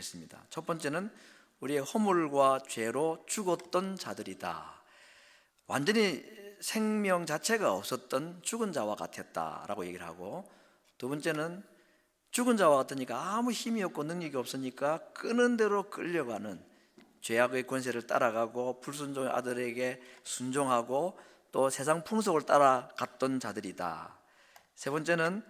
했습니다. 첫 번째는 우리의 허물과 죄로 죽었던 자들이다. 완전히 생명 자체가 없었던 죽은 자와 같았다라고 얘기를 하고, 두 번째는 죽은 자와 같으니까 아무 힘이 없고 능력이 없으니까 끄는 대로 끌려가는 죄악의 권세를 따라가고 불순종의 아들에게 순종하고 또 세상 풍속을 따라갔던 자들이다. 세 번째는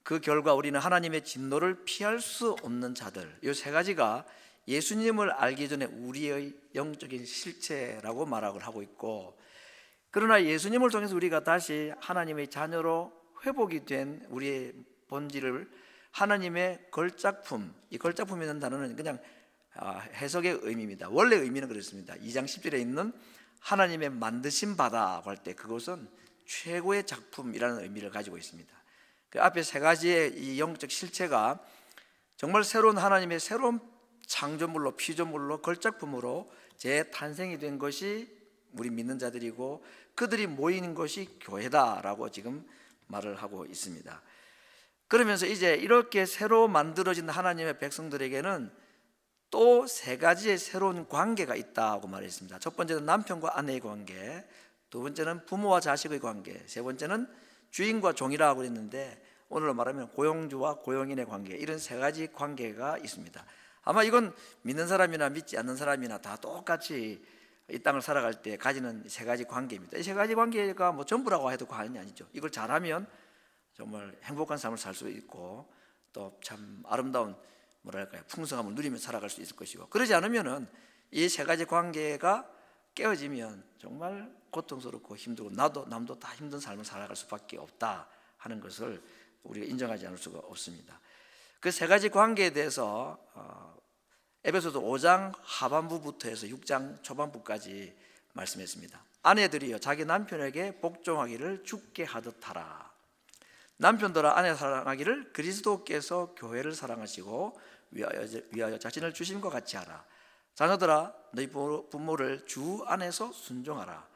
그 결과 우리는 하나님의 진노를 피할 수 없는 자들. 이 세 가지가 예수님을 알기 전에 우리의 영적인 실체라고 말을 하고 있고, 그러나 예수님을 통해서 우리가 다시 하나님의 자녀로 회복이 된 우리의 본질을 하나님의 걸작품, 이 걸작품이라는 단어는 그냥 해석의 의미입니다. 원래 의미는 그렇습니다. 2장 10절에 있는 하나님의 만드신 바다고 할 때 그것은 최고의 작품이라는 의미를 가지고 있습니다. 그 앞에 세 가지의 이 영적 실체가 정말 새로운 하나님의 새로운 창조물로, 피조물로, 걸작품으로 재탄생이 된 것이 우리 믿는 자들이고, 그들이 모이는 것이 교회다라고 지금 말을 하고 있습니다. 그러면서 이제 이렇게 새로 만들어진 하나님의 백성들에게는 또 세 가지의 새로운 관계가 있다고 말했습니다. 첫 번째는 남편과 아내의 관계, 두 번째는 부모와 자식의 관계, 세 번째는 주인과 종이라고 그랬는데 오늘로 말하면 고용주와 고용인의 관계, 이런 세 가지 관계가 있습니다. 아마 이건 믿는 사람이나 믿지 않는 사람이나 다 똑같이 이 땅을 살아갈 때 가지는 세 가지 관계입니다. 이 세 가지 관계가 뭐 전부라고 해도 과언이 아니죠. 이걸 잘하면 정말 행복한 삶을 살 수 있고 또 참 아름다운 뭐랄까요, 풍성함을 누리며 살아갈 수 있을 것이고, 그러지 않으면은 이 세 가지 관계가 깨어지면 정말 고통스럽고 힘들고 남도 다 힘든 삶을 살아갈 수밖에 없다 하는 것을 우리가 인정하지 않을 수가 없습니다. 그 세 가지 관계에 대해서 에베소서 5장 하반부부터 해서 6장 초반부까지 말씀했습니다. 아내들이여 자기 남편에게 복종하기를 주께 하듯 하라. 남편들아 아내 사랑하기를 그리스도께서 교회를 사랑하시고 위하여 자신을 주심과 같이 하라. 자녀들아 너희 부모를 주 안에서 순종하라.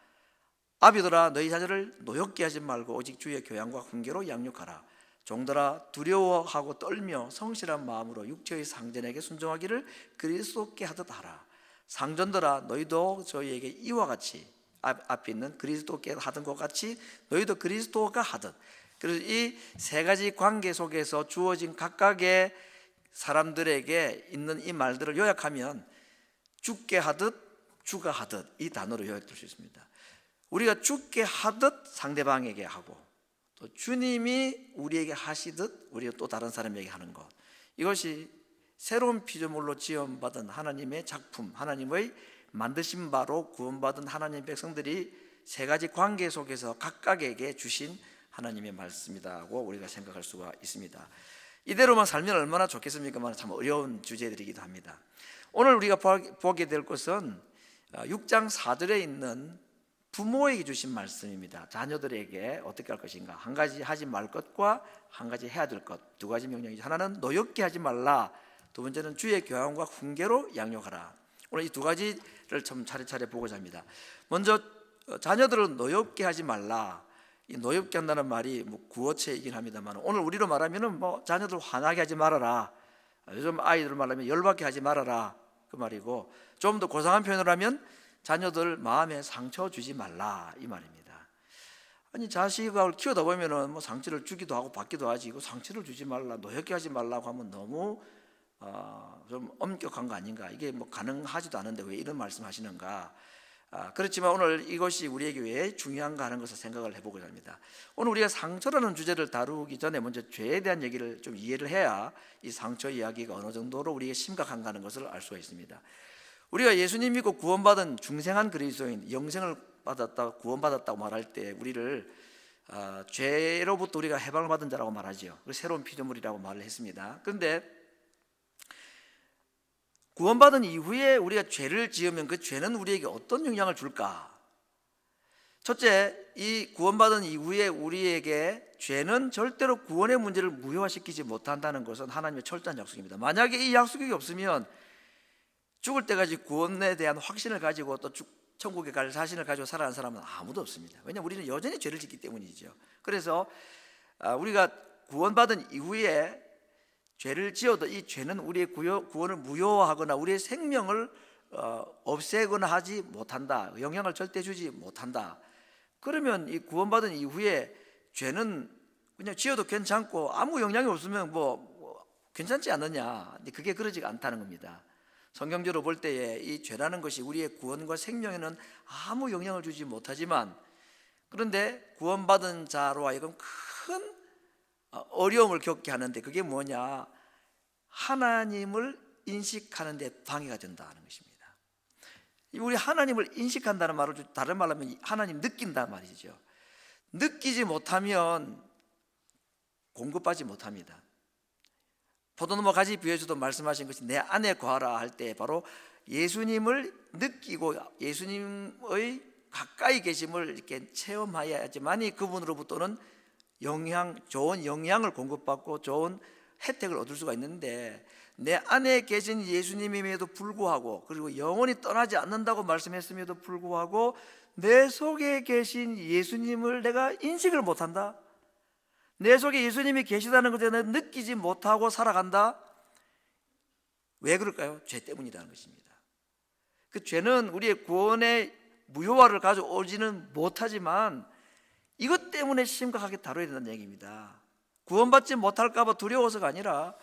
아비들아 너희 자녀를 노엽게 하지 말고 오직 주의 교양과 훈계로 양육하라. 종들아 두려워하고 떨며 성실한 마음으로 육체의 상전에게 순종하기를 그리스도께 하듯 하라. 상전들아 너희도 저희에게 이와 같이, 앞에 있는 그리스도께 하던 것 같이 너희도 그리스도가 하듯. 그래서 이 세 가지 관계 속에서 주어진 각각의 사람들에게 있는 이 말들을 요약하면 주께 하듯 주가 하듯 이 단어로 요약될 수 있습니다. 우리가 주께 하듯 상대방에게 하고, 또 주님이 우리에게 하시듯 우리가 또 다른 사람에게 하는 것, 이것이 새로운 피조물로 지음받은 하나님의 작품, 하나님의 만드신 바로 구원받은 하나님의 백성들이 세 가지 관계 속에서 각각에게 주신 하나님의 말씀이라고 우리가 생각할 수가 있습니다. 이대로만 살면 얼마나 좋겠습니까? 참 어려운 주제들이기도 합니다. 오늘 우리가 보게 될 것은 6장 4절에 있는 부모에게 주신 말씀입니다. 자녀들에게 어떻게 할 것인가, 한 가지 하지 말 것과 한 가지 해야 될 것, 두 가지 명령이죠. 하나는 노엽게 하지 말라, 두 번째는 주의 교양과 훈계로 양육하라. 오늘 이 두 가지를 좀 차례차례 보고자 합니다. 먼저 자녀들을 노엽게 하지 말라. 이 노엽게 한다는 말이 뭐 구어체이긴 합니다만, 오늘 우리로 말하면은 뭐 자녀들 화나게 하지 말아라, 요즘 아이들 말하면 열받게 하지 말아라 그 말이고, 좀 더 고상한 표현을 하면 자녀들 마음에 상처 주지 말라 이 말입니다. 아니 자식을 키우다 보면은 뭐 상처를 주기도 하고 받기도 하지, 이거 상처를 주지 말라, 노엽게 하지 말라고 하면 너무 좀 엄격한 거 아닌가, 이게 뭐 가능하지도 않은데 왜 이런 말씀하시는가. 그렇지만 오늘 이것이 우리에게 왜 중요한가 하는 것을 생각을 해보고자 합니다. 오늘 우리가 상처라는 주제를 다루기 전에 먼저 죄에 대한 얘기를 좀 이해를 해야 이 상처 이야기가 어느 정도로 우리에게 심각한가 하는 것을 알 수가 있습니다. 우리가 예수님 믿고 구원받은 중생한 그리스도인, 영생을 받았다, 구원받았다고 말할 때 우리를 죄로부터 우리가 해방을 받은 자라고 말하죠. 새로운 피조물이라고 말을 했습니다. 그런데 구원받은 이후에 우리가 죄를 지으면 그 죄는 우리에게 어떤 영향을 줄까? 첫째, 이 구원받은 이후에 우리에게 죄는 절대로 구원의 문제를 무효화시키지 못한다는 것은 하나님의 철저한 약속입니다. 만약에 이 약속이 없으면 죽을 때까지 구원에 대한 확신을 가지고 또 천국에 갈 자신을 가지고 살아가는 사람은 아무도 없습니다. 왜냐하면 우리는 여전히 죄를 짓기 때문이죠. 그래서 우리가 구원받은 이후에 죄를 지어도 이 죄는 우리의 구원을 무효하거나 우리의 생명을 없애거나 하지 못한다. 영향을 절대 주지 못한다. 그러면 이 구원받은 이후에 죄는 그냥 지어도 괜찮고 아무 영향이 없으면 뭐 괜찮지 않느냐. 근데 그게 그러지가 않다는 겁니다. 성경적으로 볼 때에 이 죄라는 것이 우리의 구원과 생명에는 아무 영향을 주지 못하지만, 그런데 구원받은 자로 하여금 큰 어려움을 겪게 하는데, 그게 뭐냐? 하나님을 인식하는 데 방해가 된다는 것입니다. 우리 하나님을 인식한다는 말을 다른 말로 하면 하나님 느낀다는 말이죠. 느끼지 못하면 공급받지 못합니다. 포도나무 가지 비유에서도 말씀하신 것이 내 안에 거하라 할 때 바로 예수님을 느끼고 예수님의 가까이 계심을 이렇게 체험해야지만이 그분으로부터는 좋은 영향을 공급받고 좋은 혜택을 얻을 수가 있는데, 내 안에 계신 예수님임에도 불구하고, 그리고 영원히 떠나지 않는다고 말씀했음에도 불구하고 내 속에 계신 예수님을 내가 인식을 못한다, 내 속에 예수님이 계시다는 것을 내가 느끼지 못하고 살아간다. 왜 그럴까요? 죄 때문이라는 것입니다. 그 죄는 우리의 구원의 무효화를 가져오지는 못하지만 이것 때문에 심각하게 다뤄야 된다는 얘기입니다. 구원받지 못할까 봐 두려워서가 아니라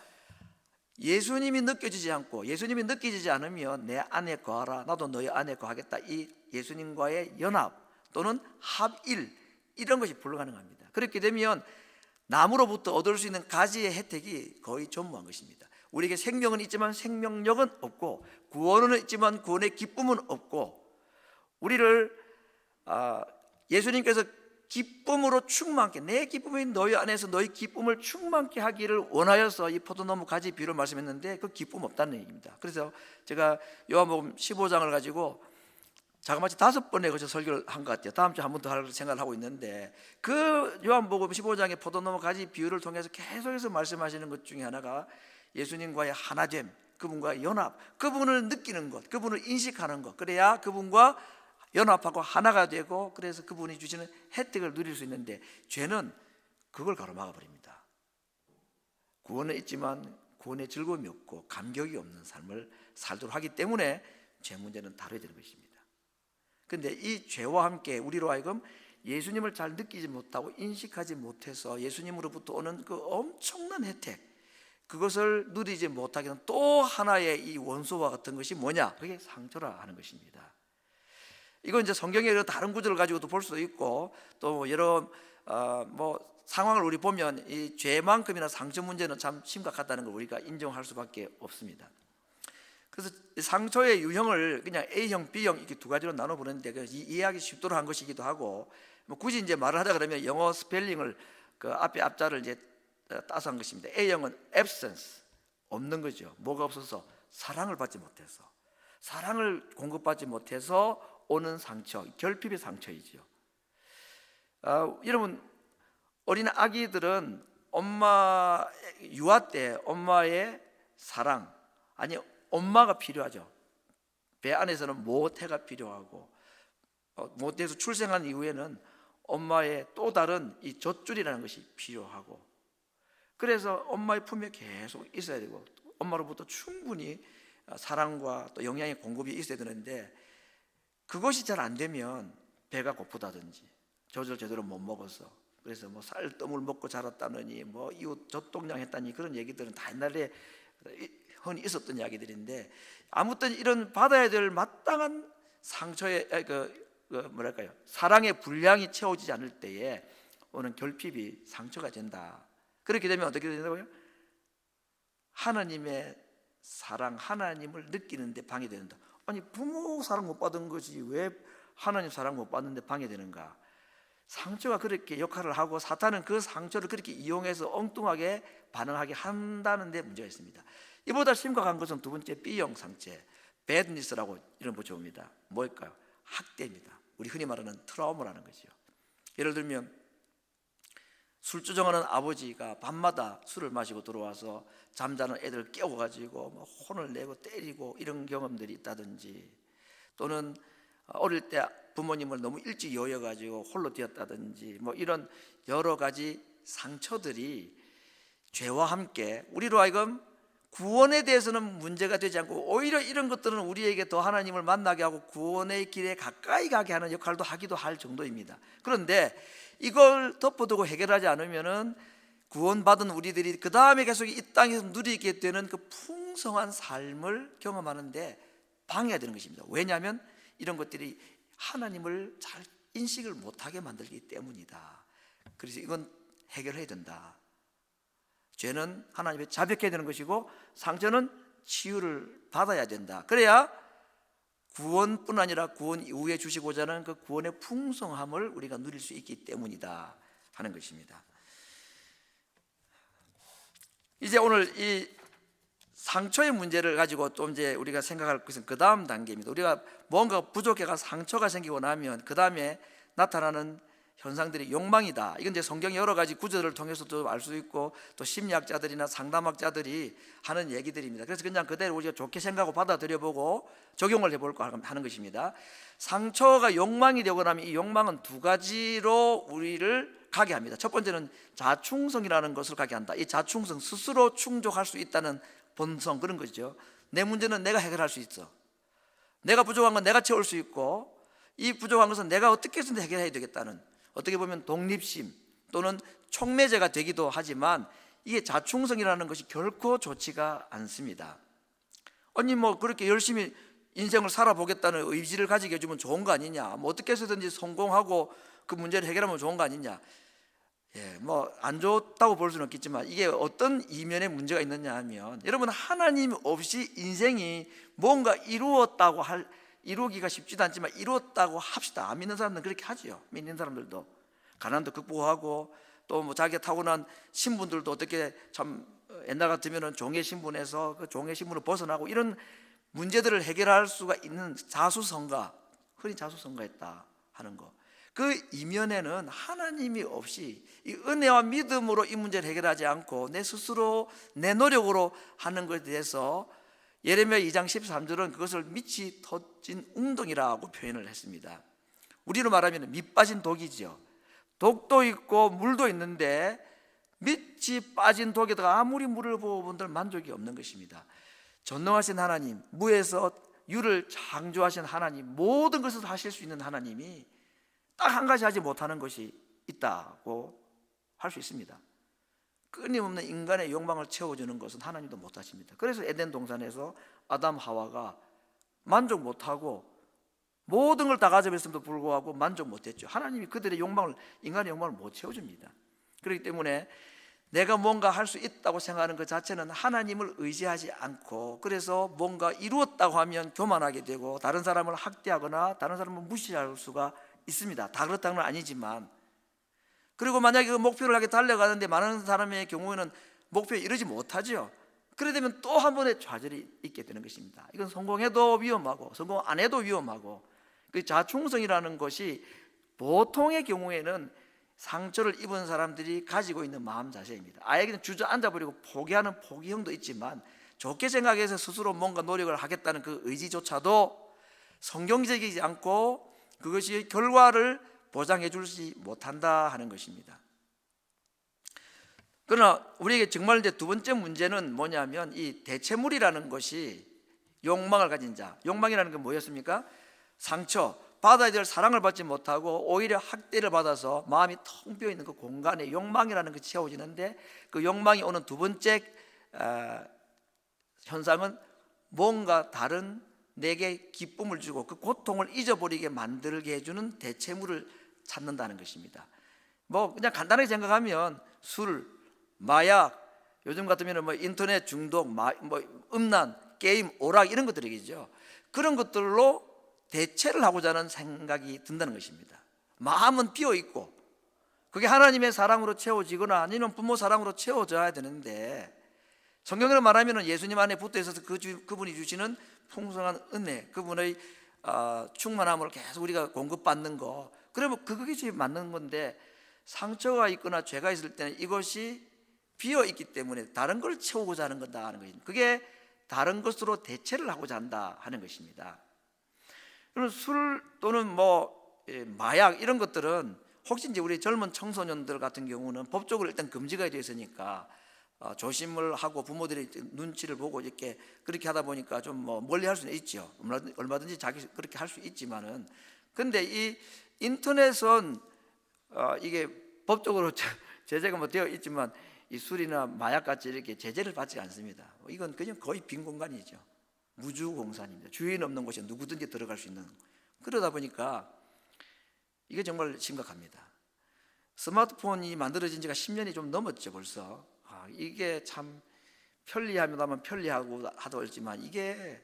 예수님이 느껴지지 않고, 예수님이 느껴지지 않으면 내 안에 거하라, 나도 너희 안에 거하겠다, 이 예수님과의 연합 또는 합일, 이런 것이 불가능합니다. 그렇게 되면 나무로부터 얻을 수 있는 가지의 혜택이 거의 전무한 것입니다. 우리에게 생명은 있지만 생명력은 없고, 구원은 있지만 구원의 기쁨은 없고, 우리를 예수님께서 기쁨으로 충만케, 내 기쁨이 너희 안에서 너희 기쁨을 충만케 하기를 원하여서 이 포도나무 가지 비유를 말씀했는데, 그 기쁨 없다는 얘기입니다. 그래서 제가 요한복음 15장을 가지고 자그마치 5번에 걸쳐 설교를 한 것 같아요. 다음 주에 한 번 더 할 생각을 하고 있는데, 그 요한복음 15장의 포도나무 가지 비유를 통해서 계속해서 말씀하시는 것 중에 하나가 예수님과의 하나됨, 그분과의 연합, 그분을 느끼는 것, 그분을 인식하는 것, 그래야 그분과 연합하고 하나가 되고, 그래서 그분이 주시는 혜택을 누릴 수 있는데, 죄는 그걸 가로막아 버립니다. 구원은 있지만 구원의 즐거움이 없고 감격이 없는 삶을 살도록 하기 때문에 죄 문제는 다뤄야 되는 것입니다. 그런데 이 죄와 함께 우리로 하여금 예수님을 잘 느끼지 못하고 인식하지 못해서 예수님으로부터 오는 그 엄청난 혜택, 그것을 누리지 못하게 하는 또 하나의 이 원소와 같은 것이 뭐냐? 그게 상처라 하는 것입니다. 이건 이제 성경의 다른 구절을 가지고도 볼 수도 있고, 또 여러 상황을 우리 보면 이 죄만큼이나 상처 문제는 참 심각하다는 걸 우리가 인정할 수밖에 없습니다. 그래서 상처의 유형을 그냥 A형, B형 이렇게 두 가지로 나눠보는데, 이해하기 쉽도록 한 것이기도 하고, 굳이 이제 말을 하자 그러면 영어 스펠링을 그 앞에 앞자를 이제 따서 한 것입니다. A형은 absence, 없는 거죠. 뭐가 없어서? 사랑을 받지 못해서, 사랑을 공급받지 못해서 오는 상처, 결핍의 상처이죠. 여러분, 어린 아기들은 엄마 유아 때 엄마의 사랑, 아니 엄마가 필요하죠. 배 안에서는 모태가 필요하고, 모태에서 출생한 이후에는 엄마의 또 다른 이 젖줄이라는 것이 필요하고, 그래서 엄마의 품에 계속 있어야 되고, 엄마로부터 충분히 사랑과 또 영양의 공급이 있어야 되는데, 그것이 잘 안 되면 배가 고프다든지 젖을 제대로 못 먹어서, 그래서 뭐 쌀뜨물 먹고 자랐다느니 뭐 이웃 젖동량 했다니, 그런 얘기들은 다 옛날에 흔히 있었던 이야기들인데, 아무튼 이런 받아야 될 마땅한 상처의 사랑의 분량이 채워지지 않을 때에 오는 결핍이 상처가 된다. 그렇게 되면 어떻게 된다고요? 하나님의 사랑, 하나님을 느끼는 데 방해된다. 아니, 부모 사랑 못 받은 것이 왜 하나님 사랑 못 받는데 방해되는가? 상처가 그렇게 역할을 하고, 사탄은 그 상처를 그렇게 이용해서 엉뚱하게 반응하게 한다는 데 문제가 있습니다. 이보다 심각한 것은 두 번째 B형 상처, badness라고 이런 붙여봅니다. 뭘까요? 학대입니다. 우리 흔히 말하는 트라우마라는 거죠. 예를 들면 술주정하는 아버지가 밤마다 술을 마시고 들어와서 잠자는 애들을 깨워가지고 뭐 혼을 내고 때리고, 이런 경험들이 있다든지, 또는 어릴 때 부모님을 너무 일찍 여여가지고 홀로 되었다든지, 뭐 이런 여러 가지 상처들이 죄와 함께 우리로 하여금 구원에 대해서는 문제가 되지 않고 오히려 이런 것들은 우리에게 더 하나님을 만나게 하고 구원의 길에 가까이 가게 하는 역할도 하기도 할 정도입니다. 그런데 이걸 덮어두고 해결하지 않으면은 구원받은 우리들이 그 다음에 계속 이 땅에서 누리게 되는 그 풍성한 삶을 경험하는데 방해가 되는 것입니다. 왜냐하면 이런 것들이 하나님을 잘 인식을 못하게 만들기 때문이다. 그래서 이건 해결해야 된다. 죄는 하나님의 자백해야 되는 것이고 상처는 치유를 받아야 된다. 그래야 구원뿐 아니라 구원 이후에 주시고자 하는 그 구원의 풍성함을 우리가 누릴 수 있기 때문이다 하는 것입니다. 이제 오늘 이 상처의 문제를 가지고 좀 이제 우리가 생각할 것은 그 다음 단계입니다. 우리가 뭔가 부족해가 상처가 생기고 나면 그 다음에 나타나는 현상들이 욕망이다. 이건 이제 성경 여러 가지 구절을 통해서도 알 수 있고 또 심리학자들이나 상담학자들이 하는 얘기들입니다. 그래서 그냥 그대로 우리가 좋게 생각하고 받아들여보고 적용을 해볼까 하는 것입니다. 상처가 욕망이 되고 나면 이 욕망은 두 가지로 우리를 가게 합니다. 첫 번째는 자충성이라는 것을 가게 한다. 이 자충성, 스스로 충족할 수 있다는 본성, 그런 것이죠. 내 문제는 내가 해결할 수 있어. 내가 부족한 건 내가 채울 수 있고 이 부족한 것은 내가 어떻게 해서든 해결해야 되겠다는, 어떻게 보면 독립심 또는 촉매제가 되기도 하지만 이게 자충성이라는 것이 결코 좋지가 않습니다. 아니 뭐 그렇게 열심히 인생을 살아보겠다는 의지를 가지게 해주면 좋은 거 아니냐, 뭐 어떻게 해서든지 성공하고 그 문제를 해결하면 좋은 거 아니냐. 뭐 안 좋다고 볼 수는 없겠지만 이게 어떤 이면에 문제가 있느냐 하면, 여러분 하나님 없이 인생이 뭔가 이루기가 쉽지도 않지만 이루었다고 합시다. 안 믿는 사람들은 그렇게 하지요. 믿는 사람들도 가난도 극복하고 또 뭐 자기가 타고난 신분들도 어떻게 참 옛날 같으면은 종의 신분에서 그 종의 신분을 벗어나고 이런 문제들을 해결할 수가 있는 자수성가, 흔히 자수성가했다 하는 거. 그 이면에는 하나님이 없이 이 은혜와 믿음으로 이 문제를 해결하지 않고 내 스스로 내 노력으로 하는 것에 대해서 예레미야 2장 13절은 그것을 밑이 터진 웅덩이라고 표현을 했습니다. 우리로 말하면 밑 빠진 독이죠. 독도 있고 물도 있는데 밑이 빠진 독에다가 아무리 물을 부어본들 만족이 없는 것입니다. 전능하신 하나님, 무에서 유를 창조하신 하나님, 모든 것을 하실 수 있는 하나님이 딱 한 가지 하지 못하는 것이 있다고 할 수 있습니다. 끊임없는 인간의 욕망을 채워주는 것은 하나님도 못하십니다. 그래서 에덴 동산에서 아담 하와가 만족 못하고 모든 걸 다 가지고 있음에도 불구하고 만족 못했죠. 하나님이 그들의 욕망을, 인간의 욕망을 못 채워줍니다. 그렇기 때문에 내가 뭔가 할 수 있다고 생각하는 것 자체는 하나님을 의지하지 않고, 그래서 뭔가 이루었다고 하면 교만하게 되고 다른 사람을 학대하거나 다른 사람을 무시할 수가 있습니다. 다 그렇다는 건 아니지만, 그리고 만약에 그 목표를 향해 달려가는데 많은 사람의 경우에는 목표에 이르지 못하죠. 그래 되면 또 한 번의 좌절이 있게 되는 것입니다. 이건 성공해도 위험하고 성공 안 해도 위험하고, 그 자충성이라는 것이 보통의 경우에는 상처를 입은 사람들이 가지고 있는 마음 자세입니다. 아예 그냥 주저앉아버리고 포기하는 포기형도 있지만, 좋게 생각해서 스스로 뭔가 노력을 하겠다는 그 의지조차도 성경적이지 않고 그것이 결과를 보장해 주지 못한다 하는 것입니다. 그러나 우리에게 정말 이제 두 번째 문제는 뭐냐면, 이 대체물이라는 것이 욕망을 가진 자, 욕망이라는 게 뭐였습니까? 상처, 받아야 될 사랑을 받지 못하고 오히려 학대를 받아서 마음이 텅 비어 있는 그 공간에 욕망이라는 것이 채워지는데, 그 욕망이 오는 두 번째 현상은 뭔가 다른 내게 기쁨을 주고 그 고통을 잊어버리게 만들게 해주는 대체물을 찾는다는 것입니다. 뭐 그냥 간단하게 생각하면 술, 마약, 요즘 같으면 뭐 인터넷 중독, 뭐 음란, 게임, 오락 이런 것들이겠죠. 그런 것들로 대체를 하고자 하는 생각이 든다는 것입니다. 마음은 비어 있고 그게 하나님의 사랑으로 채워지거나 아니면 부모 사랑으로 채워져야 되는데, 성경으로 말하면 예수님 안에 붙어 있어서 그분이 주시는 풍성한 은혜, 그분의 충만함을 계속 우리가 공급받는 거, 그러면 그것이 맞는 건데, 상처가 있거나 죄가 있을 때는 이것이 비어 있기 때문에 다른 걸 채우고자 하는 거다 하는 것입니다. 그게 다른 것으로 대체를 하고자 한다 하는 것입니다. 그럼 술 또는 뭐 마약 이런 것들은 혹시 이제 우리 젊은 청소년들 같은 경우는 법적으로 일단 금지가 되어 있으니까 조심을 하고 부모들이 눈치를 보고 이렇게 그렇게 하다 보니까 좀 뭐 멀리 할 수는 있죠. 얼마든지 자기 그렇게 할 수 있지만은, 근데 이 인터넷은 이게 법적으로 제재가 뭐 되어 있지만 이 술이나 마약 같이 이렇게 제재를 받지 않습니다. 이건 그냥 거의 빈 공간이죠. 무주 공산입니다. 주인 없는 곳에 누구든지 들어갈 수 있는. 그러다 보니까 이게 정말 심각합니다. 스마트폰이 만들어진 지가 10년이 좀 넘었죠 벌써. 이게 참 편리하면 편리하고 하더지만 이게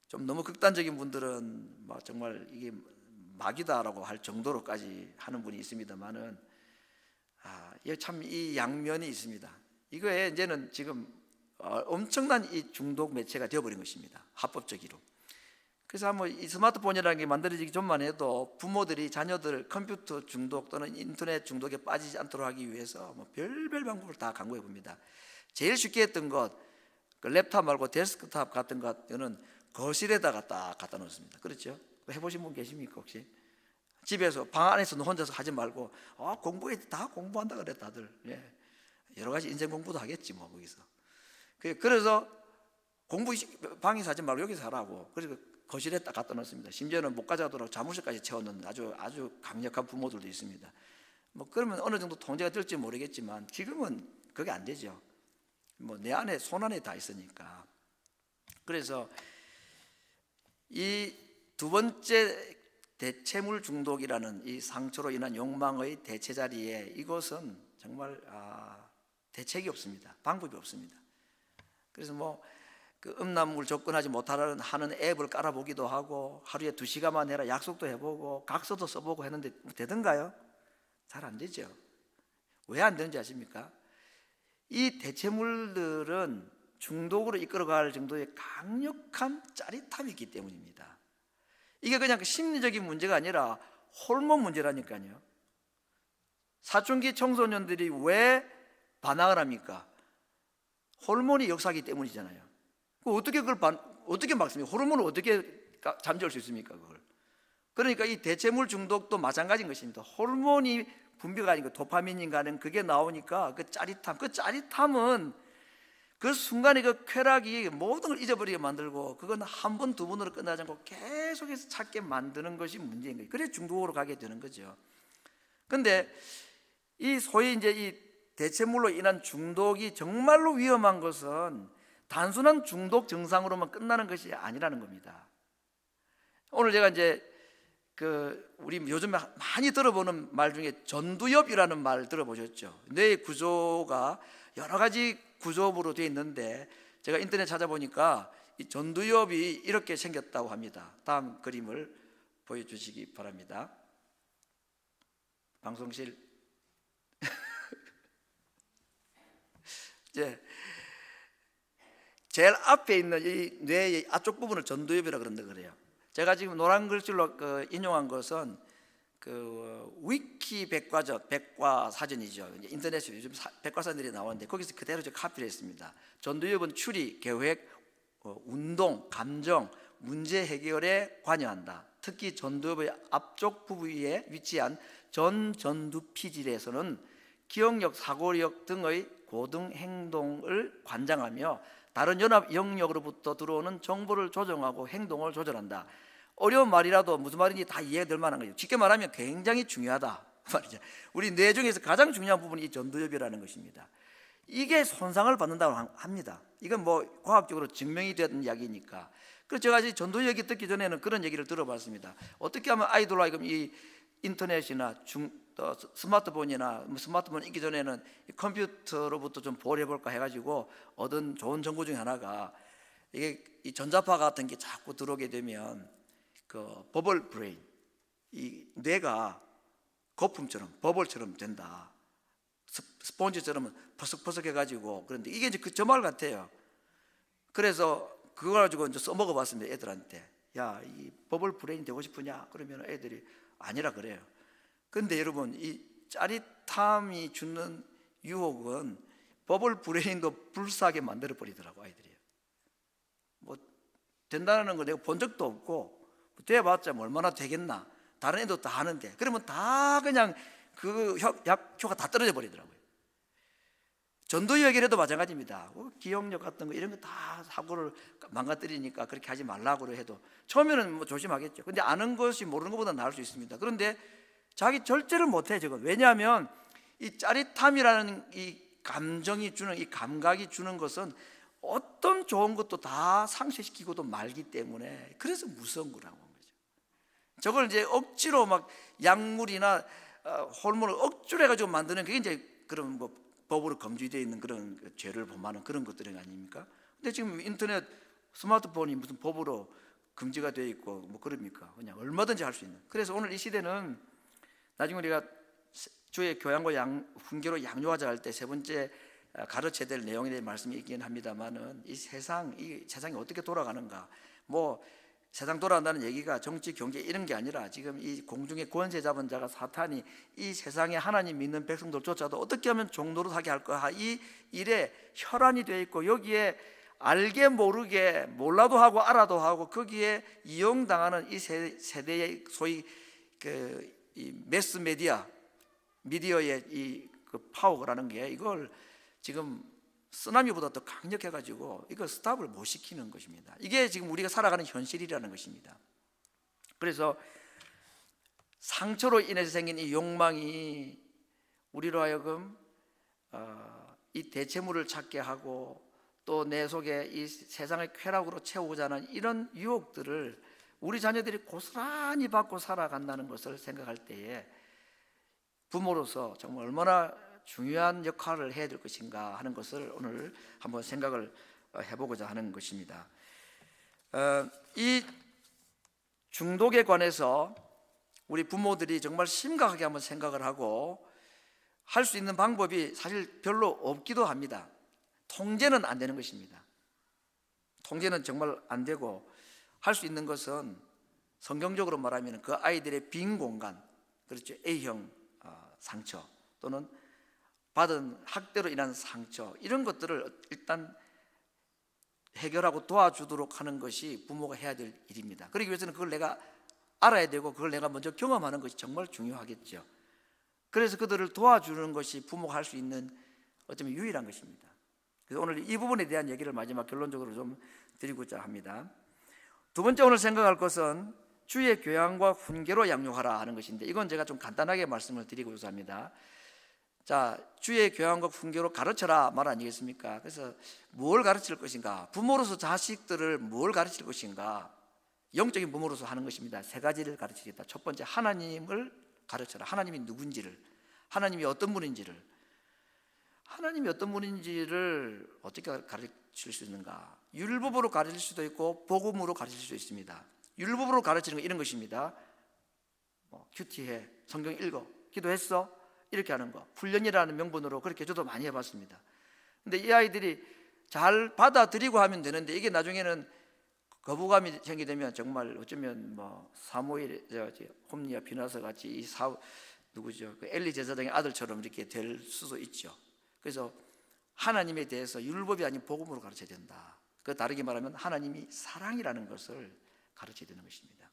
좀 너무 극단적인 분들은 막 정말 이게 막이다라고 할 정도로까지 하는 분이 있습니다만은, 이게 참 이 양면이 있습니다. 이거에 이제는 지금 엄청난 이 중독 매체가 되어버린 것입니다. 합법적으로. 그래서 한번 이 스마트폰이라는 게 만들어지기 전만 해도 부모들이 자녀들 컴퓨터 중독 또는 인터넷 중독에 빠지지 않도록 하기 위해서 뭐 별별 방법을 다 강구해 봅니다. 제일 쉽게 했던 것, 그 랩탑 말고 데스크탑 같은 것은 거실에다가 딱 갖다 놓습니다. 그렇죠? 해보신 분 계십니까 혹시? 집에서 방 안에서는 혼자서 하지 말고 공부해, 다 공부한다 그래 다들. 여러 가지 인생 공부도 하겠지 뭐 거기서. 그래서 공부 방에서 하지 말고 여기서 하라고. 그래서 거실에 딱 갖다 놓습니다. 심지어는 못 가져가도록 자물쇠까지 채워놓는 아주 강력한 부모들도 있습니다. 뭐 그러면 어느 정도 통제가 될지 모르겠지만 지금은 그게 안 되죠. 뭐 내 안에 손 안에 다 있으니까. 그래서 이 두 번째 대체물 중독이라는 이 상처로 인한 욕망의 대체 자리에 이것은 정말 대책이 없습니다. 방법이 없습니다. 그래서 뭐 그 음란물 접근하지 못하는 하는 앱을 깔아보기도 하고 하루에 2시간만 해라 약속도 해보고 각서도 써보고 했는데 되던가요? 잘 안 되죠. 왜 안 되는지 아십니까? 이 대체물들은 중독으로 이끌어갈 정도의 강력한 짜릿함이 있기 때문입니다. 이게 그냥 심리적인 문제가 아니라 호르몬 문제라니까요. 사춘기 청소년들이 왜 반항을 합니까? 호르몬이 역사하기 때문이잖아요. 어떻게 어떻게 막습니까? 호르몬을 어떻게 잠재울 수 있습니까? 그걸. 그러니까 이 대체물 중독도 마찬가지인 것입니다. 호르몬이 분비가 아니고 도파민인가는 그게 나오니까 그 짜릿함은 그 순간에 그 쾌락이 모든 걸 잊어버리게 만들고, 그건 한 번, 두 번으로 끝나지 않고 계속해서 찾게 만드는 것이 문제인 거예요. 그래서 중독으로 가게 되는 거죠. 근데 이 소위 이제 이 대체물로 인한 중독이 정말로 위험한 것은 단순한 중독 증상으로만 끝나는 것이 아니라는 겁니다. 오늘 제가 이제 우리 요즘에 많이 들어보는 말 중에 전두엽이라는 말 들어보셨죠? 뇌의 구조가 여러 가지 구조부로 되어 있는데 제가 인터넷 찾아보니까 이 전두엽이 이렇게 생겼다고 합니다. 다음 그림을 보여주시기 바랍니다. 방송실. 이제 제일 앞에 있는 이 뇌의 앞쪽 부분을 전두엽이라 그래요. 제가 지금 노란 글씨로 인용한 것은 위키 백과사전이죠. 인터넷에 요즘 백과사전들이 나오는데 거기서 그대로 카피를 했습니다. 전두엽은 추리, 계획, 운동, 감정, 문제 해결에 관여한다. 특히 전두엽의 앞쪽 부위에 위치한 전두피질에서는 기억력, 사고력 등의 고등 행동을 관장하며 다른 연합 영역으로부터 들어오는 정보를 조정하고 행동을 조절한다. 어려운 말이라도 무슨 말인지 다 이해될 만한 거죠. 쉽게 말하면 굉장히 중요하다 말이죠. 우리 뇌 중에서 가장 중요한 부분이 이 전두엽이라는 것입니다. 이게 손상을 받는다고 합니다. 이건 뭐 과학적으로 증명이 된 이야기니까. 그래서 제가 전두엽 얘기 듣기 전에는 그런 얘기를 들어봤습니다. 어떻게 하면 아이들로 하여금 이 인터넷이나 스마트폰이나 스마트폰 있기 전에는 컴퓨터로부터 좀 보호를 해볼까 해가지고 얻은 좋은 정보 중에 하나가, 이게 이 전자파 같은 게 자꾸 들어오게 되면 버블 브레인, 이 뇌가 거품처럼 버블처럼 된다. 스폰지처럼 퍼석퍼석해가지고. 그런데 이게 이제 저 말 같아요. 그래서 그걸 가지고 이제 써먹어봤습니다. 애들한테. 야, 이 버블 브레인 되고 싶으냐? 그러면 애들이 아니라 그래요. 근데 여러분, 이 짜릿함이 주는 유혹은 버블 브레인도 불사하게 만들어 버리더라고 아이들이. 뭐 된다는 걸 내가 본 적도 없고, 돼봤자 뭐 얼마나 되겠나. 다른 애도 다 하는데. 그러면 다 그냥 그 약효가 다 떨어져 버리더라고요. 전도 얘기를 해도 마찬가지입니다. 기억력 같은 거 이런 거 다 사고를 망가뜨리니까 그렇게 하지 말라고 해도 처음에는 뭐 조심하겠죠. 근데 아는 것이 모르는 것보다 나을 수 있습니다. 그런데 자기 절제를 못해 저건. 왜냐하면 이 짜릿함이라는 이 감정이 주는, 이 감각이 주는 것은 어떤 좋은 것도 다 상쇄시키고도 말기 때문에 그래서 무서운 거라고 하는 거죠. 저걸 이제 억지로 막 약물이나 호르몬을 억지로 해가지고 만드는 그게 이제 그런 뭐 법으로 금지되어 있는 그런 죄를 범하는 그런 것들이 아닙니까? 근데 지금 인터넷, 스마트폰이 무슨 법으로 금지가 되어 있고 뭐 그럽니까? 그냥 얼마든지 할 수 있는. 그래서 오늘 이 시대는 나중에 우리가 주의 교양과 훈계로 양육하자 할 때 세 번째 가르쳐야 될 내용에 대해 말씀이 있긴 합니다만은 이 세상이 어떻게 돌아가는가, 뭐 세상 돌아간다는 얘기가 정치, 경제 이런 게 아니라 지금 이 공중의 권세 잡은 자가 사탄이 이 세상에 하나님 믿는 백성들조차도 어떻게 하면 종노릇 하게 할까, 이 일에 혈안이 되어 있고 여기에 알게 모르게 몰라도 하고 알아도 하고 거기에 이용당하는 이 세대의 소위 이 매스 미디어의 이 파워라는 게 이걸 지금 쓰나미보다 더 강력해가지고 이거 스탑을 못 시키는 것입니다. 이게 지금 우리가 살아가는 현실이라는 것입니다. 그래서 상처로 인해서 생긴 이 욕망이 우리로 하여금 이 대체물을 찾게 하고 또 내 속에 이 세상의 쾌락으로 채우고자 하는 이런 유혹들을 우리 자녀들이 고스란히 받고 살아간다는 것을 생각할 때에 부모로서 정말 얼마나 중요한 역할을 해야 될 것인가 하는 것을 오늘 한번 생각을 해보고자 하는 것입니다. 이 중독에 관해서 우리 부모들이 정말 심각하게 한번 생각을 하고 할 수 있는 방법이 사실 별로 없기도 합니다. 통제는 안 되는 것입니다. 통제는 정말 안 되고 할 수 있는 것은 성경적으로 말하면 그 아이들의 빈 공간, 그렇죠, A형 상처 또는 받은 학대로 인한 상처, 이런 것들을 일단 해결하고 도와주도록 하는 것이 부모가 해야 될 일입니다. 그러기 위해서는 그걸 내가 알아야 되고 그걸 내가 먼저 경험하는 것이 정말 중요하겠죠. 그래서 그들을 도와주는 것이 부모가 할 수 있는 어쩌면 유일한 것입니다. 그래서 오늘 이 부분에 대한 얘기를 마지막 결론적으로 좀 드리고자 합니다. 두 번째 오늘 생각할 것은 주의 교양과 훈계로 양육하라 하는 것인데, 이건 제가 좀 간단하게 말씀을 드리고자 합니다. 자, 주의 교양과 훈계로 가르쳐라 말 아니겠습니까? 그래서 뭘 가르칠 것인가? 부모로서 자식들을 뭘 가르칠 것인가? 영적인 부모로서 하는 것입니다. 세 가지를 가르치겠다. 첫 번째, 하나님을 가르쳐라. 하나님이 누군지를, 하나님이 어떤 분인지를, 하나님이 어떤 분인지를 어떻게 가르칠 수 있는가? 율법으로 가르칠 수도 있고 복음으로 가르칠 수도 있습니다. 율법으로 가르치는 건 이런 것입니다. 큐티해, 성경 읽어, 기도했어, 이렇게 하는 거. 훈련이라는 명분으로 그렇게 저도 많이 해봤습니다. 근데 이 아이들이 잘 받아들이고 하면 되는데 이게 나중에는 거부감이 생기되면 정말 어쩌면 사무엘, 홈리와 비나서 같이 이 누구죠? 그 엘리 제사장의 아들처럼 이렇게 될 수도 있죠. 그래서 하나님에 대해서 율법이 아닌 복음으로 가르쳐야 된다. 그 다르게 말하면 하나님이 사랑이라는 것을 가르쳐야 되는 것입니다.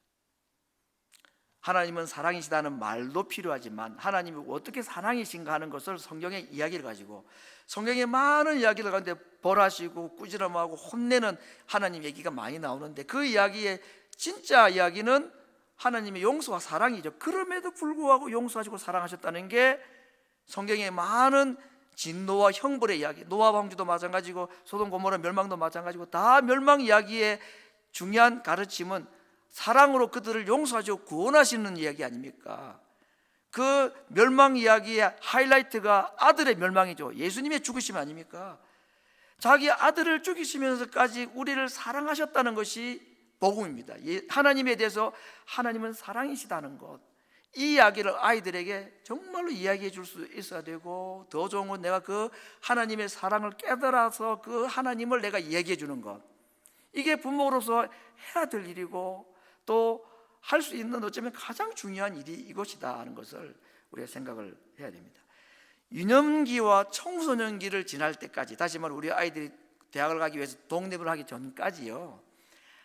하나님은 사랑이시다는 말도 필요하지만 하나님이 어떻게 사랑이신가 하는 것을 성경의 이야기를 가지고, 성경의 많은 이야기를 가운데 벌하시고 꾸지람하고 혼내는 하나님 얘기가 많이 나오는데 그 이야기의 진짜 이야기는 하나님의 용서와 사랑이죠. 그럼에도 불구하고 용서하시고 사랑하셨다는 게 성경의 많은 진노와 형벌의 이야기, 노아 방주도 마찬가지고 소돔 고모라 멸망도 마찬가지고 다 멸망 이야기의 중요한 가르침은 사랑으로 그들을 용서하시고 구원하시는 이야기 아닙니까? 그 멸망 이야기의 하이라이트가 아들의 멸망이죠. 예수님의 죽으심 아닙니까? 자기 아들을 죽이시면서까지 우리를 사랑하셨다는 것이 복음입니다. 하나님에 대해서 하나님은 사랑이시다는 것, 이 이야기를 아이들에게 정말로 이야기해 줄 수 있어야 되고, 더 좋은 건 내가 그 하나님의 사랑을 깨달아서 그 하나님을 내가 얘기해 주는 것, 이게 부모로서 해야 될 일이고 또 할 수 있는 어쩌면 가장 중요한 일이 이것이다 하는 것을 우리가 생각을 해야 됩니다. 유년기와 청소년기를 지날 때까지, 다시 말해 우리 아이들이 대학을 가기 위해서 독립을 하기 전까지요,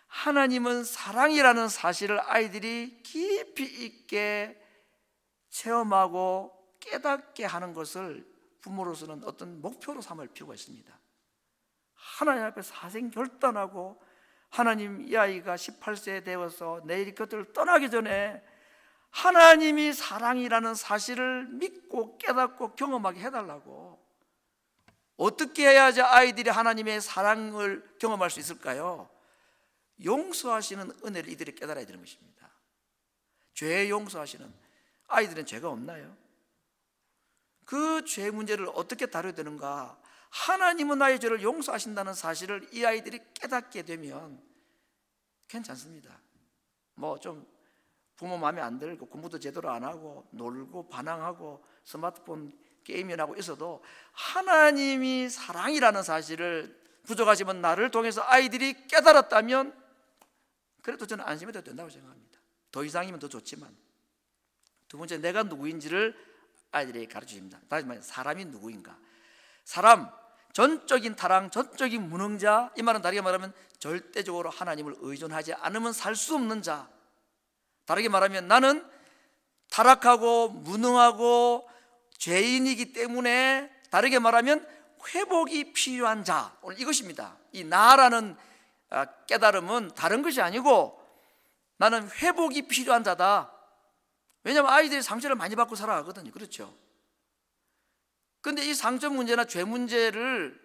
하나님은 사랑이라는 사실을 아이들이 깊이 있게 체험하고 깨닫게 하는 것을 부모로서는 어떤 목표로 삼을 필요가 있습니다. 하나님 앞에 사생 결단하고 하나님, 이 아이가 18세 되어서 내일 곁을 떠나기 전에 하나님이 사랑이라는 사실을 믿고 깨닫고 경험하게 해달라고. 어떻게 해야지 아이들이 하나님의 사랑을 경험할 수 있을까요? 용서하시는 은혜를 이들이 깨달아야 되는 것입니다. 죄 용서하시는, 아이들은 죄가 없나요? 그 죄 문제를 어떻게 다뤄야 되는가? 하나님은 나의 죄를 용서하신다는 사실을 이 아이들이 깨닫게 되면 괜찮습니다. 뭐 좀 부모 마음에 안 들고 공부도 제대로 안 하고 놀고 반항하고 스마트폰 게임이나 하고 있어도 하나님이 사랑이라는 사실을 부족하지만 나를 통해서 아이들이 깨달았다면 그래도 저는 안심해도 된다고 생각합니다. 더 이상이면 더 좋지만. 두 번째, 내가 누구인지를 아이들에게 가르쳐줍니다. 다시 말해 사람이 누구인가. 사람, 전적인 타락, 전적인 무능자, 이 말은 다르게 말하면 절대적으로 하나님을 의존하지 않으면 살 수 없는 자. 다르게 말하면 나는 타락하고 무능하고 죄인이기 때문에, 다르게 말하면 회복이 필요한 자. 오늘 이것입니다. 이 나라는 깨달음은 다른 것이 아니고 나는 회복이 필요한 자다. 왜냐하면 아이들이 상처를 많이 받고 살아가거든요. 그렇죠? 근데 이 상처 문제나 죄 문제를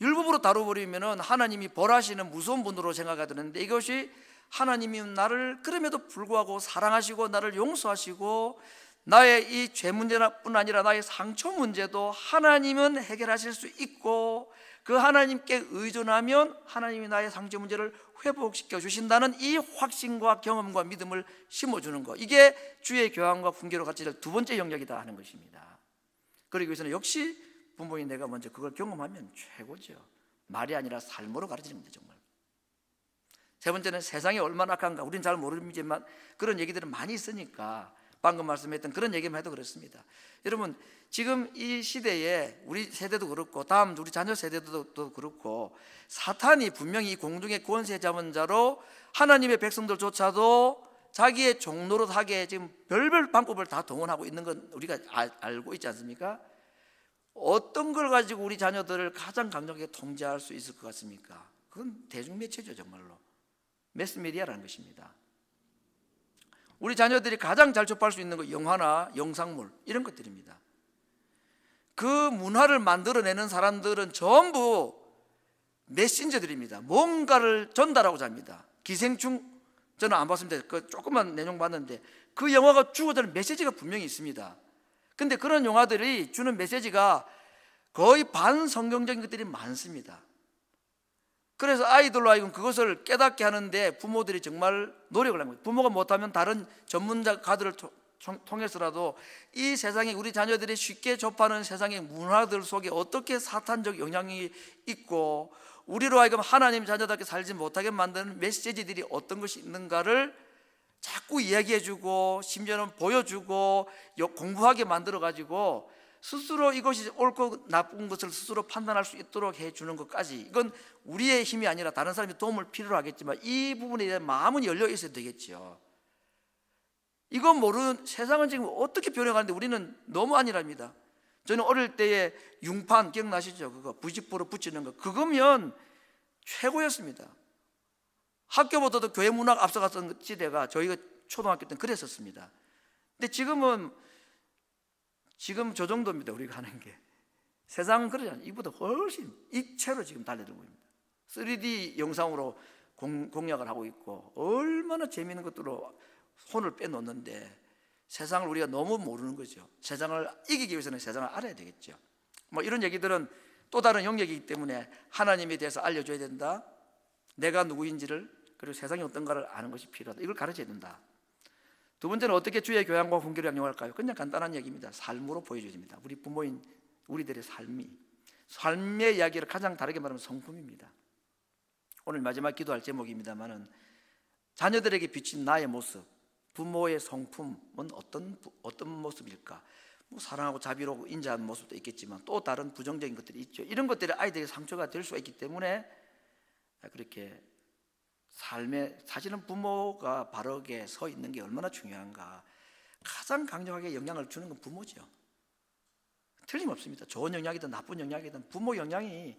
율법으로 다뤄버리면 하나님이 벌하시는 무서운 분으로 생각이 되는데, 이것이 하나님이 나를 그럼에도 불구하고 사랑하시고 나를 용서하시고 나의 이 죄 문제뿐 아니라 나의 상처 문제도 하나님은 해결하실 수 있고, 그 하나님께 의존하면 하나님이 나의 상처 문제를 회복시켜 주신다는 이 확신과 경험과 믿음을 심어주는 것, 이게 주의 교양과 훈계로 같이 될 두 번째 영역이다 하는 것입니다. 그러기 위해서는 역시 부모인 내가 먼저 그걸 경험하면 최고죠. 말이 아니라 삶으로 가르치는 겁니다. 정말. 세 번째는 세상이 얼마나 악한가. 우리는 잘 모르지만 그런 얘기들은 많이 있으니까 방금 말씀했던 그런 얘기만 해도 그렇습니다. 여러분, 지금 이 시대에 우리 세대도 그렇고 다음 우리 자녀 세대도 그렇고 사탄이 분명히 이 공중의 권세 잡은 자로 하나님의 백성들조차도 자기의 종노릇하게 지금 별별 방법을 다 동원하고 있는 건 우리가 알고 있지 않습니까? 어떤 걸 가지고 우리 자녀들을 가장 강력하게 통제할 수 있을 것 같습니까? 그건 대중매체죠. 정말로 매스미디어라는 것입니다. 우리 자녀들이 가장 잘 접할 수 있는 거 영화나 영상물 이런 것들입니다. 그 문화를 만들어내는 사람들은 전부 메신저들입니다. 뭔가를 전달하고자 합니다. 기생충 저는 안 봤습니다. 그 조금만 내용 봤는데 그 영화가 주고자 하는 메시지가 분명히 있습니다. 근데 그런 영화들이 주는 메시지가 거의 반성경적인 것들이 많습니다. 그래서 아이들로 하여금 그것을 깨닫게 하는데 부모들이 정말 노력을 합니다. 부모가 못하면 다른 전문가들을 통해서라도 이 세상에 우리 자녀들이 쉽게 접하는 세상의 문화들 속에 어떻게 사탄적 영향이 있고 우리로 하여금 하나님 자녀답게 살지 못하게 만드는 메시지들이 어떤 것이 있는가를 자꾸 이야기해주고 심지어는 보여주고 공부하게 만들어가지고 스스로 이것이 옳고 나쁜 것을 스스로 판단할 수 있도록 해주는 것까지, 이건 우리의 힘이 아니라 다른 사람의 도움을 필요로 하겠지만 이 부분에 대한 마음은 열려 있어야 되겠죠. 이건 모르는 세상은 지금 어떻게 변해가는데 우리는 너무 안일합니다. 저는 어릴 때에 융판 기억나시죠? 그거 부직포로 붙이는 거, 그거면 최고였습니다. 학교보다도 교회 문화가 앞서갔던 시대가 저희가 초등학교 때는 그랬었습니다. 근데 지금 저 정도입니다. 우리가 하는 게. 세상은 그러지 않아요. 이보다 훨씬 입체로 지금 달려들고 있습니다. 3D 영상으로 공략을 하고 있고 얼마나 재미있는 것들로 손을 빼놓는데 세상을 우리가 너무 모르는 거죠. 세상을 이기기 위해서는 세상을 알아야 되겠죠. 뭐 이런 얘기들은 또 다른 영역이기 때문에 하나님에 대해서 알려줘야 된다. 내가 누구인지를, 그리고 세상이 어떤가를 아는 것이 필요하다. 이걸 가르쳐야 된다. 두 번째는 어떻게 주의 교양과 훈계를 양용할까요? 그냥 간단한 얘기입니다. 삶으로 보여줘야 됩니다. 우리 부모인 우리들의 삶의 이야기를 가장 다르게 말하면 성품입니다. 오늘 마지막 기도할 제목입니다만은 자녀들에게 비친 나의 모습, 부모의 성품은 어떤 모습일까? 뭐 사랑하고 자비로고 인자한 모습도 있겠지만 또 다른 부정적인 것들이 있죠. 이런 것들이 아이들에게 상처가 될 수가 있기 때문에 그렇게 삶에 사실은 부모가 바르게 서 있는 게 얼마나 중요한가. 가장 강력하게 영향을 주는 건 부모죠. 틀림없습니다. 좋은 영향이든 나쁜 영향이든 부모 영향이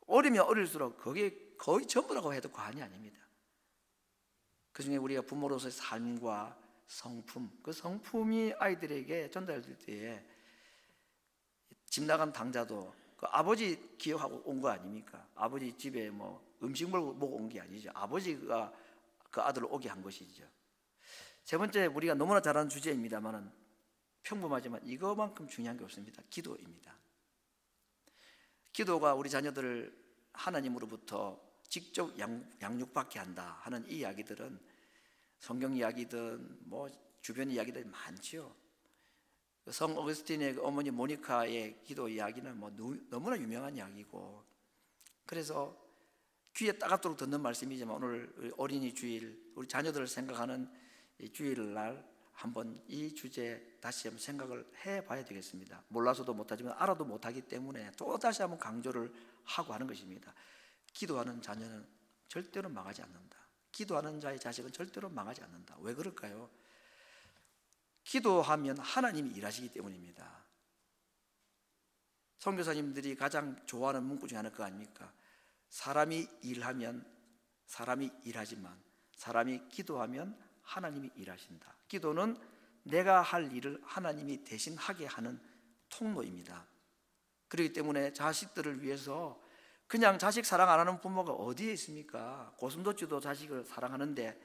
어리면 어릴수록 그게 거의 전부라고 해도 과언이 아닙니다. 그중에 우리가 부모로서의 삶과 성품, 그 성품이 아이들에게 전달될 때에 집 나간 당자도 그 아버지 기억하고 온 거 아닙니까? 아버지 집에 뭐 음식 먹고 온 게 아니죠. 아버지가 그 아들을 오게 한 것이죠. 세 번째, 우리가 너무나 잘 아는 주제입니다만은 평범하지만 이거만큼 중요한 게 없습니다. 기도입니다. 기도가 우리 자녀들을 하나님으로부터 직접 양육받게 한다 하는 이 이야기들은 성경 이야기든 뭐 주변 이야기들이 많지요. 성 어거스틴의 어머니 모니카의 기도 이야기는 뭐 너무나 유명한 이야기고, 그래서 귀에 따갑도록 듣는 말씀이지만 오늘 어린이 주일, 우리 자녀들을 생각하는 이 주일날 한번 이 주제 다시 한번 생각을 해봐야 되겠습니다. 몰라서도 못하지만 알아도 못하기 때문에 또 다시 한번 강조를 하고 하는 것입니다. 기도하는 자녀는 절대로 망하지 않는다. 기도하는 자의 자식은 절대로 망하지 않는다. 왜 그럴까요? 기도하면 하나님이 일하시기 때문입니다. 선교사님들이 가장 좋아하는 문구 중에 하나가 아닙니까? 사람이 일하면 사람이 일하지만 사람이 기도하면 하나님이 일하신다. 기도는 내가 할 일을 하나님이 대신 하게 하는 통로입니다. 그렇기 때문에 자식들을 위해서 그냥 자식 사랑 안 하는 부모가 어디에 있습니까? 고슴도치도 자식을 사랑하는데,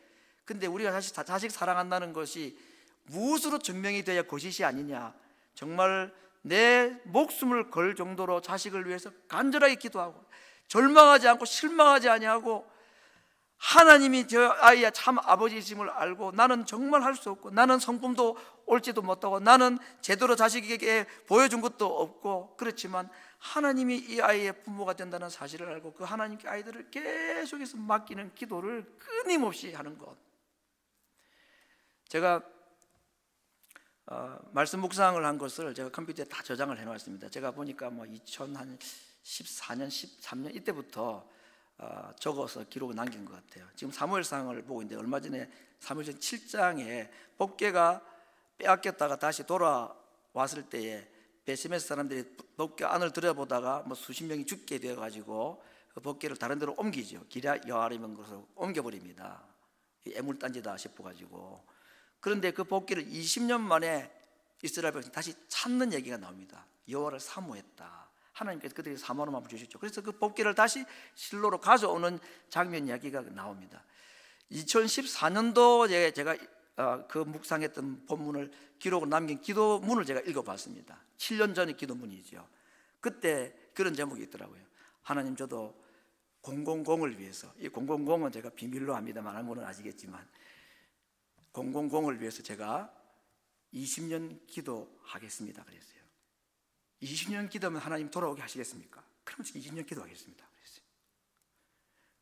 근데 우리가 자식 사랑한다는 것이 무엇으로 증명이 돼야 거짓이 아니냐? 정말 내 목숨을 걸 정도로 자식을 위해서 간절하게 기도하고 절망하지 않고 실망하지 아니하고 하나님이 저 아이야 참 아버지이심을 알고 나는 정말 할 수 없고 나는 성품도 옳지도 못하고 나는 제대로 자식에게 보여준 것도 없고, 그렇지만 하나님이 이 아이의 부모가 된다는 사실을 알고 그 하나님께 아이들을 계속해서 맡기는 기도를 끊임없이 하는 것. 제가 말씀 묵상을 한 것을 제가 컴퓨터에 다 저장을 해놓았습니다. 제가 보니까 뭐 2014년, 13년 이때부터 적어서 기록을 남긴 것 같아요. 지금 사무엘상을 보고 있는데 얼마 전에 사무엘상 7장에 법궤가 빼앗겼다가 다시 돌아왔을 때에 베세메스 사람들이 법궤 안을 들여보다가 뭐 수십 명이 죽게 되어가지고 그 법궤를 다른 데로 옮기죠. 기랴 여아림인 것으로 옮겨버립니다. 애물단지다 싶어가지고. 그런데 그 법궤를 20년 만에 이스라엘 백성이 다시 찾는 얘기가 나옵니다. 여호와를 사모했다. 하나님께서 그들에게 사모하는 마음을 주셨죠. 그래서 그 법궤를 다시 실로로 가져오는 장면 이야기가 나옵니다. 2014년도에 제가 그 묵상했던 본문을 기록으로 남긴 기도문을 제가 읽어봤습니다. 7년 전의 기도문이죠. 그때 그런 제목이 있더라고요. 하나님, 저도 000을 위해서, 이 000은 제가 비밀로 합니다만 아무는 아시겠지만 000을 위해서 제가 20년 기도하겠습니다 그랬어요. 20년 기도하면 하나님 돌아오게 하시겠습니까? 그러면 20년 기도하겠습니다 그랬어요.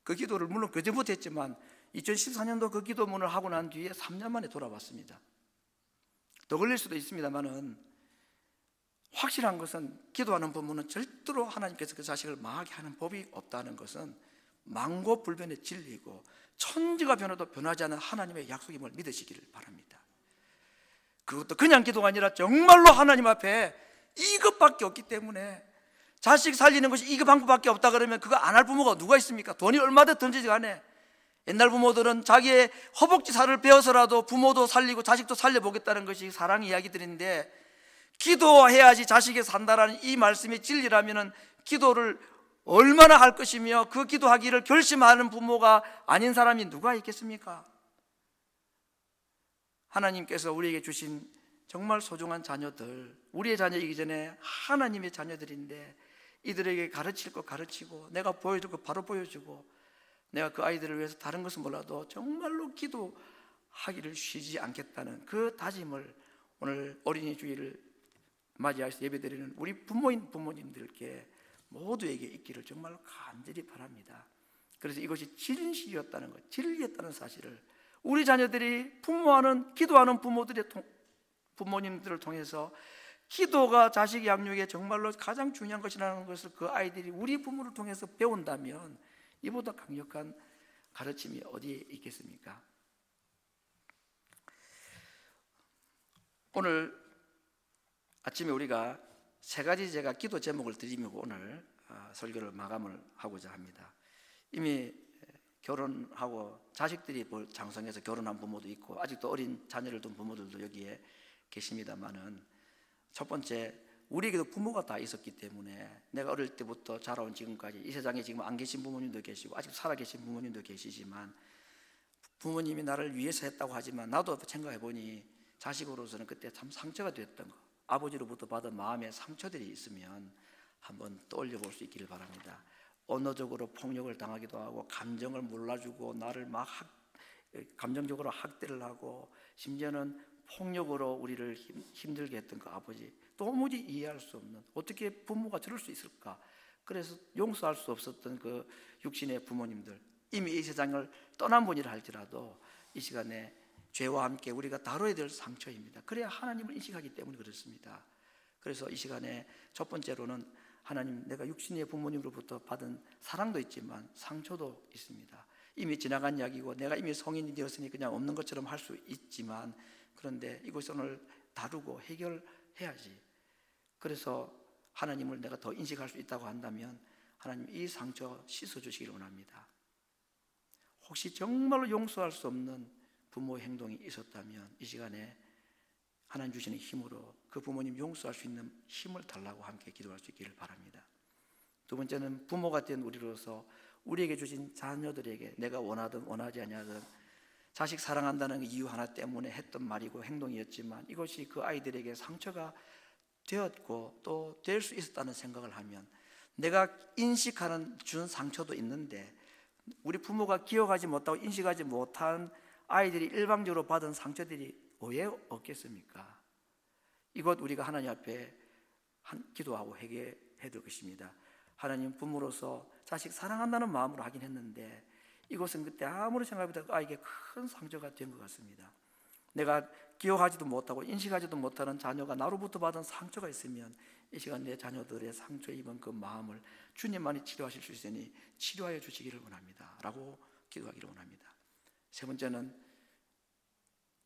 그 기도를 물론 그전부터 했지만 2014년도 그 기도문을 하고 난 뒤에 3년 만에 돌아왔습니다. 더 걸릴 수도 있습니다만은 확실한 것은 기도하는 부모는 절대로 하나님께서 그 자식을 망하게 하는 법이 없다는 것은 만고불변의 진리이고 천지가 변해도 변하지 않는 하나님의 약속임을 믿으시기를 바랍니다. 그것도 그냥 기도가 아니라 정말로 하나님 앞에 이것밖에 없기 때문에, 자식 살리는 것이 이거 방법밖에 없다 그러면 그거 안 할 부모가 누가 있습니까? 돈이 얼마든 던지지 간에 옛날 부모들은 자기의 허벅지 살을 베어서라도 부모도 살리고 자식도 살려보겠다는 것이 사랑 이야기들인데, 기도해야지 자식이 산다라는 이 말씀이 진리라면 기도를 얼마나 할 것이며 그 기도하기를 결심하는 부모가 아닌 사람이 누가 있겠습니까? 하나님께서 우리에게 주신 정말 소중한 자녀들, 우리의 자녀이기 전에 하나님의 자녀들인데 이들에게 가르칠 거 가르치고 내가 보여줄 거 바로 보여주고 내가 그 아이들을 위해서 다른 것은 몰라도 정말로 기도하기를 쉬지 않겠다는 그 다짐을 오늘 어린이 주일을 맞이해서 예배드리는 우리 부모님들께 모두에게 있기를 정말 간절히 바랍니다. 그래서 이것이 진실이었다는 것, 진리였다는 사실을 우리 자녀들이 기도하는 부모님들을 통해서 기도가 자식 양육에 정말로 가장 중요한 것이라는 것을 그 아이들이 우리 부모를 통해서 배운다면 이보다 강력한 가르침이 어디에 있겠습니까? 오늘 아침에 우리가 세 가지 제가 기도 제목을 드리며 오늘 설교를 마감을 하고자 합니다. 이미 결혼하고 자식들이 장성해서 결혼한 부모도 있고 아직도 어린 자녀를 둔 부모들도 여기에 계십니다만은, 첫 번째, 우리에게도 부모가 다 있었기 때문에 내가 어릴 때부터 자라온 지금까지 이 세상에 지금 안 계신 부모님도 계시고 아직 살아계신 부모님도 계시지만, 부모님이 나를 위해서 했다고 하지만 나도 생각해 보니 자식으로서는 그때 참 상처가 됐던 거, 아버지로부터 받은 마음의 상처들이 있으면 한번 떠올려 볼 수 있기를 바랍니다. 언어적으로 폭력을 당하기도 하고 감정을 몰라주고 나를 막 감정적으로 학대를 하고 심지어는 폭력으로 우리를 힘들게 했던 그 아버지, 도무지 이해할 수 없는, 어떻게 부모가 저럴 수 있을까? 그래서 용서할 수 없었던 그 육신의 부모님들, 이미 이 세상을 떠난 분이라 할지라도 이 시간에 죄와 함께 우리가 다뤄야 될 상처입니다. 그래야 하나님을 인식하기 때문에 그렇습니다. 그래서 이 시간에 첫 번째로는 하나님, 내가 육신의 부모님으로부터 받은 사랑도 있지만 상처도 있습니다. 이미 지나간 이야기고 내가 이미 성인이 되었으니 그냥 없는 것처럼 할 수 있지만, 그런데 이것을 오늘 다루고 해결해야지. 그래서 하나님을 내가 더 인식할 수 있다고 한다면 하나님, 이 상처 씻어주시기를 원합니다. 혹시 정말로 용서할 수 없는 부모의 행동이 있었다면 이 시간에 하나님 주시는 힘으로 그 부모님 용서할 수 있는 힘을 달라고 함께 기도할 수 있기를 바랍니다. 두 번째는, 부모가 된 우리로서 우리에게 주신 자녀들에게 내가 원하든 원하지 아니하든 자식 사랑한다는 이유 하나 때문에 했던 말이고 행동이었지만 이것이 그 아이들에게 상처가 되었고 또 될 수 있었다는 생각을 하면, 내가 인식하는 준 상처도 있는데 우리 부모가 기억하지 못하고 인식하지 못한 아이들이 일방적으로 받은 상처들이 왜 없겠습니까? 이것 우리가 하나님 앞에 기도하고 회개해야 될 것입니다. 하나님, 부모로서 자식 사랑한다는 마음으로 하긴 했는데 이것은 그때 아무리 생각해도 그 아이에게 큰 상처가 된 것 같습니다. 내가 기억하지도 못하고 인식하지도 못하는 자녀가 나로부터 받은 상처가 있으면 이 시간 내 자녀들의 상처 입은 그 마음을 주님만이 치료하실 수 있으니 치료하여 주시기를 원합니다 라고 기도하기를 원합니다. 세 번째는,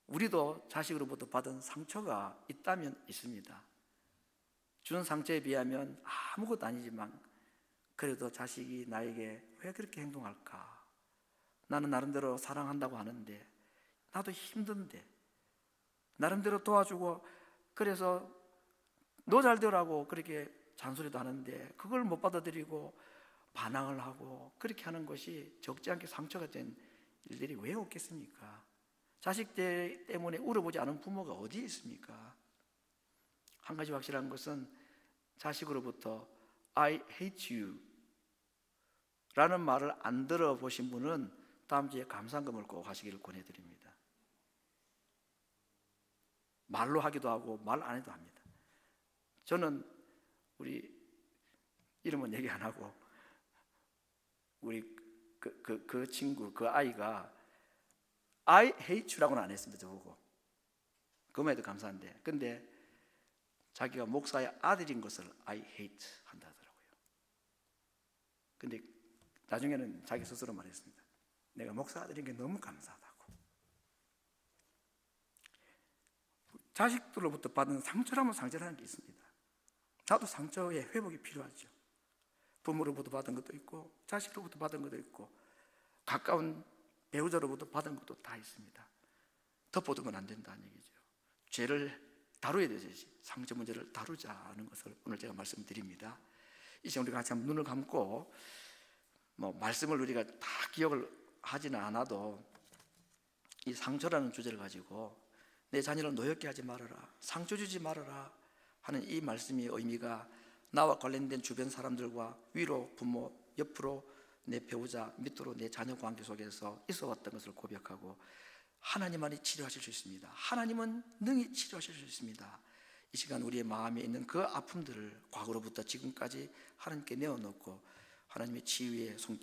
우리도 자식으로부터 받은 상처가 있다면 있습니다. 준 상처에 비하면 아무것도 아니지만 그래도 자식이 나에게 왜 그렇게 행동할까? 나는 나름대로 사랑한다고 하는데, 나도 힘든데, 나름대로 도와주고 그래서 너 잘 되라고 그렇게 잔소리도 하는데 그걸 못 받아들이고 반항을 하고 그렇게 하는 것이 적지 않게 상처가 된 일들이 왜 없겠습니까? 자식 때문에 울어보지 않은 부모가 어디에 있습니까? 한 가지 확실한 것은, 자식으로부터 I hate you 라는 말을 안 들어보신 분은 다음 주에 감상금을 꼭 하시기를 권해드립니다. 말로 하기도 하고 말 안 해도 합니다. 저는 우리 이름은 얘기 안 하고 우리 그 친구, 그 아이가 I hate you라고는 안 했습니다. 저보고. 그만해도 감사한데, 근데 자기가 목사의 아들인 것을 I hate 한다 하더라고요. 근데 나중에는 자기 스스로 말했습니다. 내가 목사 아들인 게 너무 감사하다고. 자식들로부터 받은 상처라면 상처라는 게 있습니다. 나도 상처의 회복이 필요하죠. 부모로부터 받은 것도 있고 자식으로부터 받은 것도 있고 가까운 배우자로부터 받은 것도 다 있습니다. 덮어두면 안 된다는 얘기죠. 죄를 다루어야 되지, 상처 문제를 다루자는 것을 오늘 제가 말씀드립니다. 이 시간 우리가 같이 한번 눈을 감고, 말씀을 우리가 다 기억을 하지는 않아도 이 상처라는 주제를 가지고 내 자녀를 노엽게 하지 말아라, 상처 주지 말아라 하는 이 말씀의 의미가 나와 관련된 주변 사람들과 위로, 부모, 옆으로 내 배우자, 밑으로 내 자녀 관계 속에서 있어왔던 것을 고백하고, 하나님만이 치료하실 수 있습니다. 하나님은 능히 치료하실 수 있습니다. 이 시간 우리의 마음에 있는 그 아픔들을 과거로부터 지금까지 하나님께 내어놓고 하나님의 치유의 손길